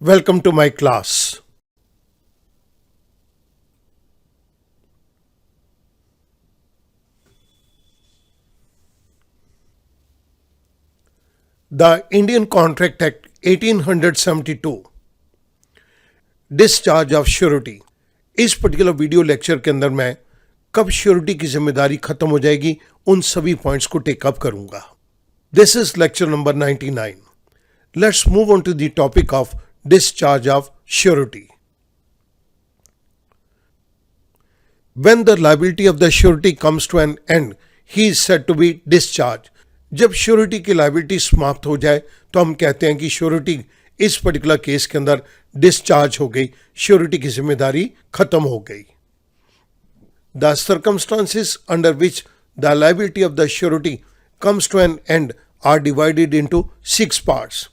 Welcome to my class. The Indian Contract Act 1872 discharge of surety. इस particular video lecture के अंदर मैं कब श्योरिटी की जिम्मेदारी खत्म हो जाएगी उन सभी पॉइंट्स को टेकअप करूंगा। This is lecture number 99। Let's move on to the topic of discharge of surety. When the liability of the surety comes to an end, he is said to be discharged. जब surety की liability समाप्त हो जाए तो हम कहते हैं कि श्योरिटी इस पर्टिकुलर केस के अंदर डिस्चार्ज हो गई, श्योरिटी की जिम्मेदारी खत्म हो गई। The circumstances under which the liability of the surety comes to an end are divided into 6 parts.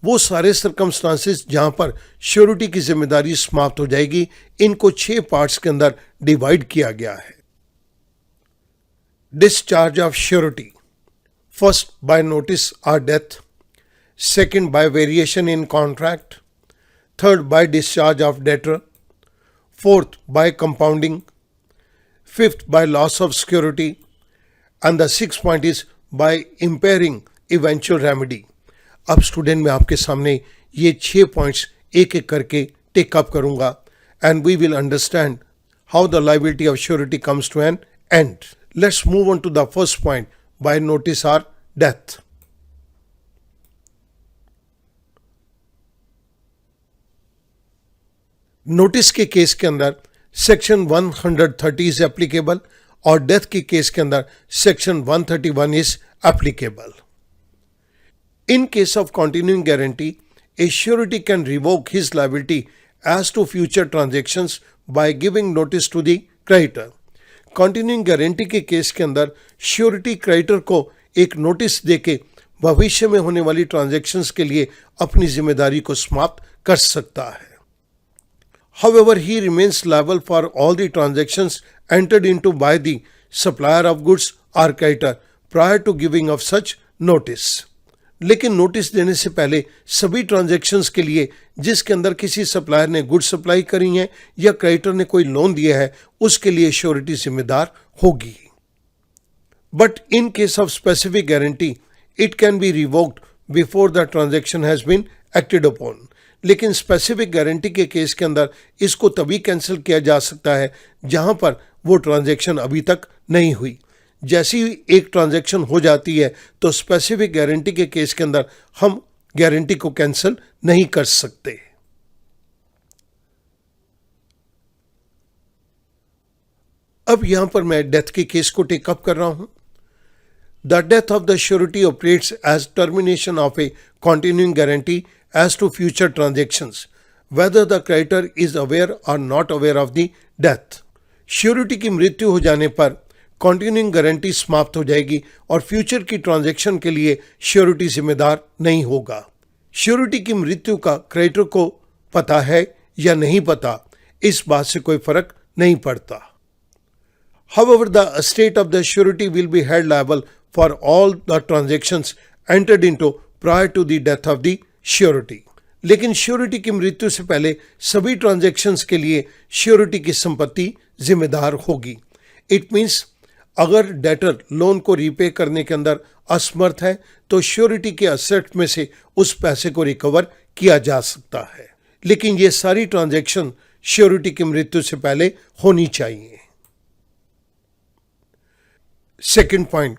वो सारे सर्कमस्टांसेस जहां पर श्योरिटी की जिम्मेदारी समाप्त हो जाएगी, इनको 6 पार्ट्स के अंदर डिवाइड किया गया है। Discharge of surety, first by notice और death, second by variation in contract, third by discharge of debtor, fourth by compounding, fifth by loss of security and the sixth point is by impairing eventual remedy. अब student मैं आपके सामने ये 6 points एक एक करके take up करूंगा and we will understand how the liability of surety comes to an end. Let's move on to the first point by notice और डेथ। नोटिस के केस के अंदर सेक्शन 130 इज एप्लीकेबल और death के case के अंदर section 131 is applicable. In case of continuing guarantee, a surety can revoke his liability as to future transactions by giving notice to the creditor. Continuing guarantee के case के अंदर surety creditor को एक notice देके भविष्य में होने वाली ट्रांजैक्शंस के लिए अपनी जिम्मेदारी को समाप्त कर सकता है। However, he remains liable for all the transactions entered into by the supplier of goods or creditor prior to giving of such notice. लेकिन नोटिस देने से पहले सभी ट्रांजैक्शंस के लिए जिसके अंदर किसी सप्लायर ने गुड्स सप्लाई करी हैं या क्रेडिटर ने कोई लोन दिया है, उसके लिए श्योरिटी जिम्मेदार होगी। But in case of specific guarantee it can be revoked before the transaction has been acted upon. लेकिन स्पेसिफिक गारंटी के केस के अंदर इसको तभी कैंसिल किया जा सकता है जहां पर वो ट्रांजैक्शन अभी तक नहीं हुई। जैसी एक ट्रांजैक्शन हो जाती है तो स्पेसिफिक गारंटी के केस के अंदर हम गारंटी को कैंसिल नहीं कर सकते। अब यहां पर मैं डेथ के केस को टेकअप कर रहा हूं। The death of the surety operates as termination of a continuing guarantee as to future transactions whether the creditor is aware or not aware of the death. Surety की मृत्यु हो जाने पर कंटिन्यूइंग गारंटी समाप्त हो जाएगी और फ्यूचर की ट्रांजैक्शन के लिए श्योरिटी जिम्मेदार नहीं होगा। श्योरिटी की मृत्यु का क्रेडिटर को पता है या नहीं पता, इस बात से कोई फर्क नहीं पड़ता। However, the estate of the surety will be held liable for all the transactions entered into prior to the death of the surety. लेकिन श्योरिटी की मृत्यु से पहले सभी ट्रांजैक्शंस के लिए श्योरिटी की संपत्ति जिम्मेदार होगी। इट मीन्स अगर डेटर लोन को रीपे करने के अंदर असमर्थ है तो श्योरिटी के असेट में से उस पैसे को रिकवर किया जा सकता है, लेकिन ये सारी ट्रांजैक्शन श्योरिटी की मृत्यु से पहले होनी चाहिए। Second point,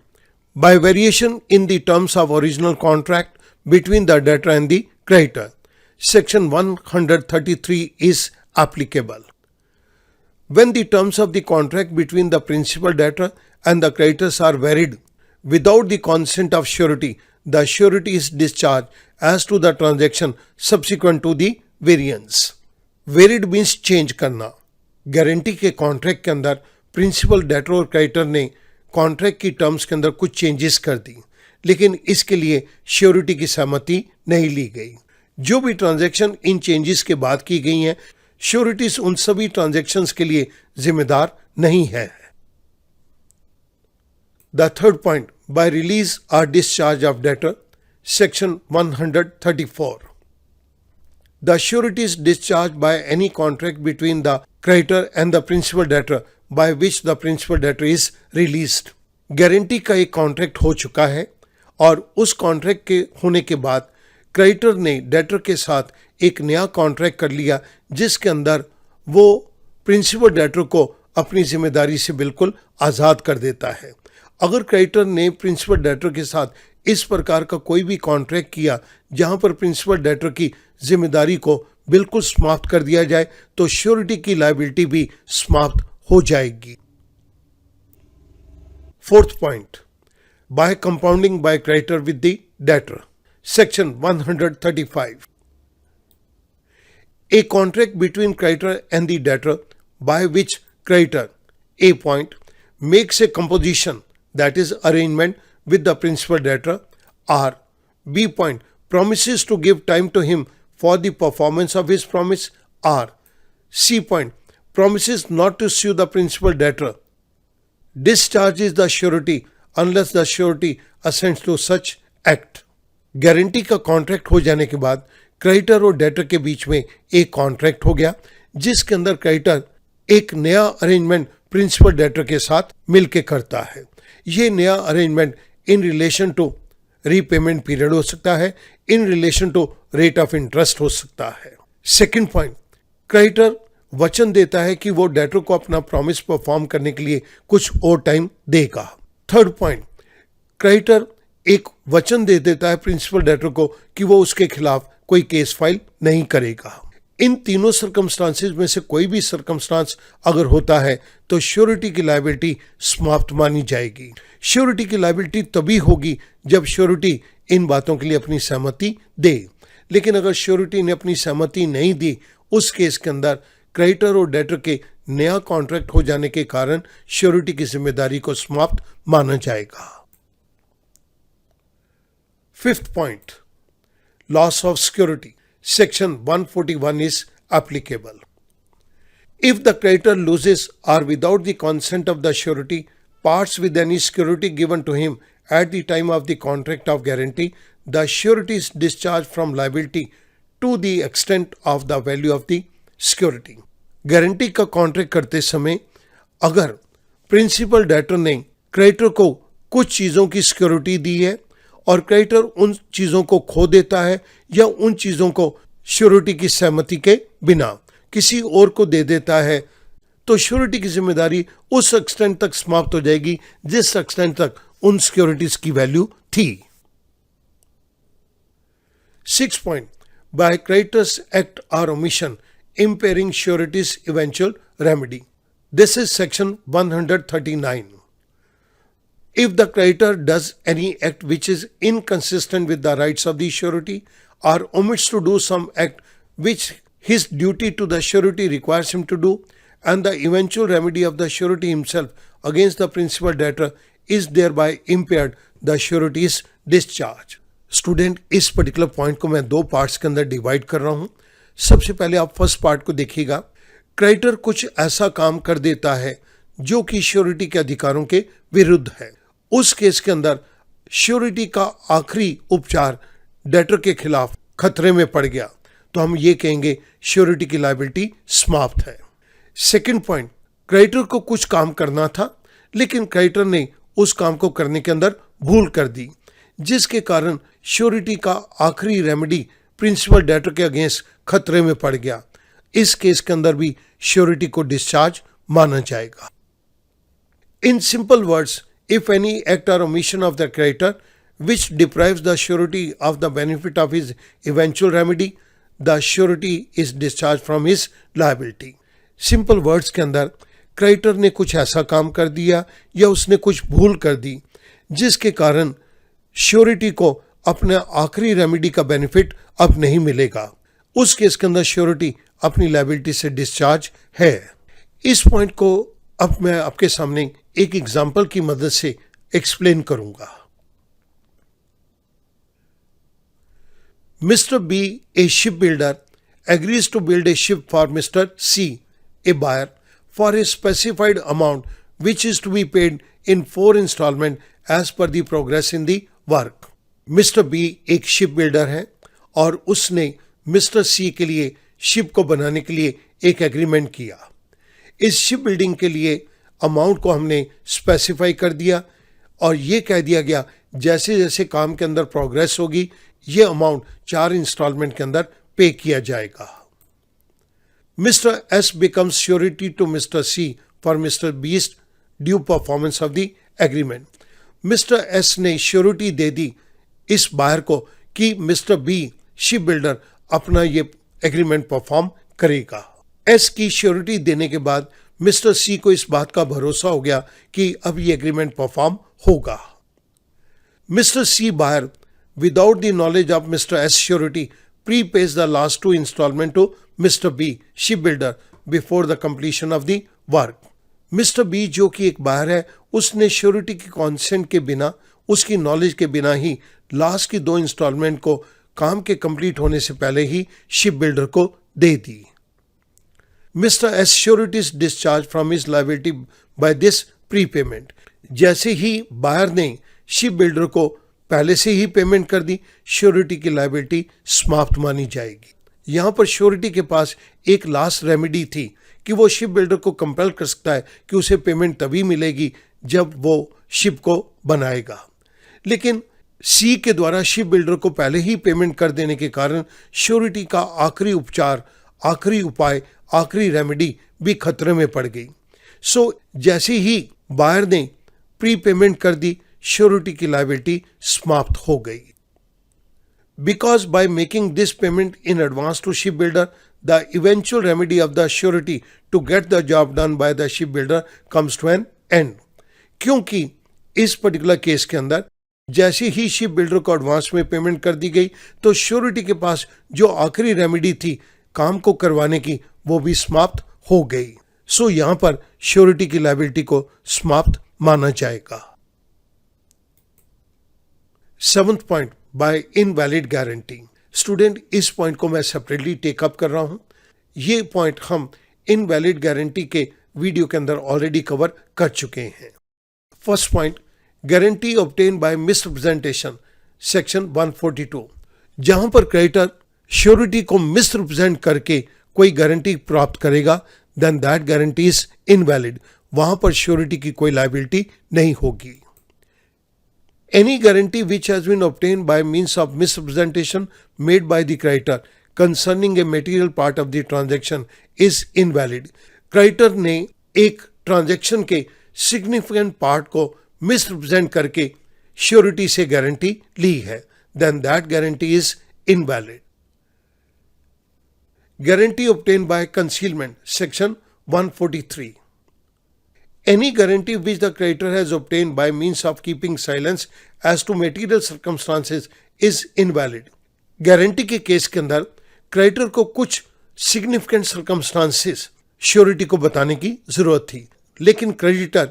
bye variation in the terms of original contract between the debtor and the creditor, section 133 is applicable. When the terms of the contract between the principal debtor and the creditors are varied without the consent of surety, the surety is discharged as to the transaction subsequent to the variance. Varied means change करना। Guarantee के contract के अंदर principal debtor और creditor ने contract की terms के अंदर कुछ चेंजेस कर दी, लेकिन इसके लिए श्योरिटी की सहमति नहीं ली गई। जो भी ट्रांजैक्शन इन चेंजेस के बाद की गई हैं, श्योरिटीज उन सभी ट्रांजैक्शंस के लिए जिम्मेदार नहीं है। The third point, by release or discharge of debtor, section 134। The surety is discharged by any contract between the creditor and the principal debtor by which the principal debtor is released. Guarantee का एक contract हो चुका है और उस contract के होने के बाद क्रेडिटर ने डेटर के साथ एक नया कॉन्ट्रैक्ट कर लिया जिसके अंदर वो प्रिंसिपल डेटर को अपनी जिम्मेदारी से बिल्कुल आज़ाद कर देता है। अगर क्रेडिटर ने प्रिंसिपल डेटर के साथ इस प्रकार का कोई भी कॉन्ट्रैक्ट किया जहां पर प्रिंसिपल डेटर की जिम्मेदारी को बिल्कुल समाप्त कर दिया जाए तो श्योरिटी की लायबिलिटी भी समाप्त हो जाएगी। Fourth point, by compounding by creditor with the debtor, section 135। A contract between creditor and the debtor by which creditor A point makes a composition, that is arrangement with the principal debtor, or B point promises to give time to him for the performance of his promise, or C point promises not to sue the principal debtor, discharges the surety unless the surety assents to such act। Guarantee का contract हो जाने के बाद creditor और debtor के बीच में एक contract हो गया जिसके अंदर क्रेडिटर एक नया अरेंजमेंट प्रिंसिपल डेटर के साथ मिलकर करता है। ये नया arrangement in relation to repayment period हो सकता है, in relation to rate of interest हो सकता है। सेकंड पॉइंट, क्रेडिटर वचन देता है कि वो डेटर को अपना प्रॉमिस परफॉर्म करने के लिए कुछ और टाइम देगा। थर्ड पॉइंट, क्रेडिटर एक वचन दे देता है प्रिंसिपल डेटर को कि वो उसके खिलाफ कोई केस फाइल नहीं करेगा। इन तीनों सर्कमस्टांसेस में से कोई भी सर्कमस्टांस अगर होता है तो श्योरिटी की लायबिलिटी समाप्त मानी जाएगी। श्योरिटी की लायबिलिटी तभी होगी जब श्योरिटी इन बातों के लिए अपनी सहमति दे, लेकिन अगर श्योरिटी ने अपनी सहमति नहीं दी उस केस के अंदर क्रेडिटर और डेटर के नया कॉन्ट्रैक्ट हो जाने के कारण श्योरिटी की जिम्मेदारी को समाप्त माना जाएगा। Fifth point, loss of security, section 141 is applicable. If the creditor loses or without the consent of the surety parts with any security given to him at the time of the contract of guarantee, the surety is discharged from liability to the extent of the value of the security. Guarantee का contract करते समय अगर principal debtor ने creditor को कुछ चीज़ों की security दी है और क्रेडिटर उन चीज़ों को खो देता है या उन चीज़ों को श्योरिटी की सहमति के बिना किसी और को दे देता है तो श्योरिटी की जिम्मेदारी उस एक्सटेंट तक समाप्त हो जाएगी जिस एक्सटेंट तक उन सिक्योरिटीज की वैल्यू थी। 6 point, by creditors act or omission impairing surety's eventual remedy. This is section 139. If the creditor does any act which is inconsistent with the rights of the surety or omits to do some act which his duty to the surety requires him to do, and the eventual remedy of the surety himself against the principal debtor is thereby impaired, the surety is discharged. Student, इस particular point को मैं दो parts के अंदर divide कर रहा हूं। सबसे पहले आप फर्स्ट पार्ट को देखिएगा। क्रेडिटर कुछ ऐसा काम कर देता है जो कि श्योरिटी के अधिकारों के विरुद्ध है। उस केस के अंदर श्योरिटी का आखिरी उपचार डेटर के खिलाफ खतरे में पड़ गया तो हम ये कहेंगे श्योरिटी की लायबिलिटी समाप्त है। सेकंड पॉइंट, क्रेडिटर को कुछ काम करना था लेकिन क्रेडिटर ने उस काम को करने के अंदर भूल कर दी जिसके कारण श्योरिटी का आखिरी रेमेडी प्रिंसिपल डेटर के अगेंस्ट खतरे में पड़ गया। इस केस के अंदर भी श्योरिटी को डिस्चार्ज माना जाएगा। In simple words, if any act or omission of the creditor which deprives the surety of the benefit of his eventual remedy, the surety is discharge from his liability. Simple words के अंदर creditor ने कुछ ऐसा काम कर दिया या उसने कुछ भूल कर दी जिसके कारण श्योरिटी को अपने आखिरी रेमेडी का बेनिफिट अब नहीं मिलेगा। उस केस के अंदर श्योरिटी अपनी लायबिलिटी से डिस्चार्ज है। इस पॉइंट को अब मैं आपके सामने एक एग्जाम्पल की मदद से एक्सप्लेन करूंगा। Mister B, a ship builder, agrees to build a ship for Mr. C, a buyer, for a specified amount which is to be paid in 4 installments as per the progress in the work. Mister B एक ship builder है और उसने mister सी के लिए ship को बनाने के लिए एक एग्रीमेंट किया। इस शिप बिल्डिंग के लिए अमाउंट को हमने स्पेसिफाई कर दिया और ये कह दिया गया जैसे जैसे काम के अंदर प्रोग्रेस होगी ये अमाउंट 4 इंस्टॉलमेंट के अंदर पे किया जाएगा। Mister S becomes surety to mister C for mister B's due performance of the agreement. Mister S ने श्योरिटी दे दी इस बायर को कि मिस्टर बी शिप बिल्डर अपना ये एग्रीमेंट परफॉर्म करेगा। एस की श्योरिटी देने के बाद मिस्टर सी को इस बात का भरोसा हो गया कि अब ये एग्रीमेंट परफॉर्म होगा। Mister C buyer without the knowledge of mister S surety prepays the last 2 installment to Mr. B shipbuilder before the completion of the work. Mr. B जो कि एक बायर है उसने श्योरिटी की कॉन्सेंट के बिना उसकी नॉलेज के बिना ही लास्ट की 2 इंस्टॉलमेंट को काम के कंप्लीट होने से पहले ही शिप बिल्डर को दे दी। Mister S surety is discharge from his liability by this prepayment. जैसे ही बायर ने शिप बिल्डर को पहले से ही पेमेंट कर दी श्योरिटी की लायबिलिटी समाप्त मानी जाएगी। यहाँ पर श्योरिटी के पास एक लास्ट रेमेडी थी कि वो शिप बिल्डर को कंपेल कर सकता है कि उसे पेमेंट तभी मिलेगी जब वो शिप को बनाएगा, लेकिन सी के द्वारा शिप बिल्डर को पहले ही पेमेंट कर देने के कारण श्योरिटी का आखिरी उपचार, आखिरी उपाय, आखिरी रेमेडी भी खतरे में पड़ गई। सो जैसे ही बायर ने प्री पेमेंट कर दी श्योरिटी की लायबिलिटी समाप्त हो गई। Because by making this payment in advance to ship builder the eventual remedy of the surety to get the job done by the ship builder comes to an end. क्योंकि इस particular case के अंदर जैसे ही ship builder को advance में payment कर दी गई तो श्योरिटी के पास जो आखिरी रेमेडी थी काम को करवाने की वो भी समाप्त हो गई। सो यहां पर श्योरिटी की लायबिलिटी को समाप्त माना जाएगा। 7th point by invalid guarantee. Student इस पॉइंट को मैं सेपरेटली टेकअप कर रहा हूं। ये पॉइंट हम इनवैलिड गारंटी के वीडियो के अंदर ऑलरेडी कवर कर चुके हैं। First point guarantee obtain bye misrepresentation section 142। जहां पर क्रेडिटर श्योरिटी को मिसरिप्रेजेंट करके कोई गारंटी प्राप्त करेगा then that guarantee is invalid. वहां पर श्योरिटी की कोई लायबिलिटी नहीं होगी। Any guarantee which has been obtained by means of misrepresentation made by the creditor concerning a material part of the transaction is invalid. Creditor ने एक transaction के significant part को misrepresent करके श्योरिटी से गारंटी ली है, then that guarantee is invalid. Guarantee obtained by concealment, section 143. Any guarantee which the creditor has obtained by means of keeping silence as to material circumstances is invalid. Guarantee के case के अंदर creditor को कुछ significant circumstances surety को बताने की जरूरत थी, लेकिन क्रेडिटर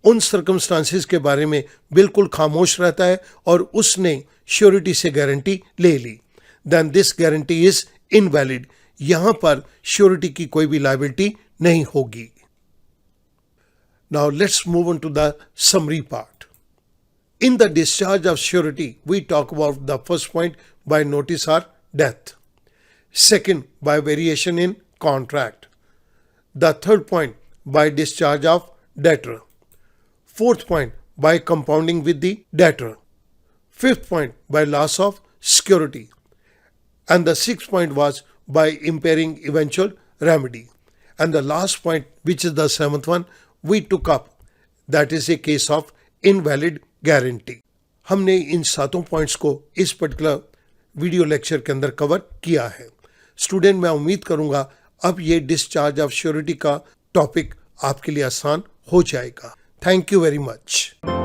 उन सर्कमस्टांसेस के बारे में बिल्कुल खामोश रहता है और उसने श्योरिटी से गारंटी ले ली। Then this guarantee is invalid. यहां पर श्योरिटी की कोई भी लायबिलिटी नहीं होगी। Now let's move on to the summary part. In the discharge of surety, we talk about the first point by notice or death. Second, by variation in contract. The third point, by discharge of debtor. Fourth point, by compounding with the debtor. Fifth point, by loss of security. And the sixth point was by impairing eventual remedy. And the last point, which is the 7th one, we took up, that is a case of invalid guarantee. हमने इन 7 points को इस particular video lecture के अंदर cover किया है। Student, मैं उम्मीद करूंगा अब ये डिस्चार्ज ऑफ श्योरिटी का टॉपिक आपके लिए आसान हो जाएगा। Thank you very much.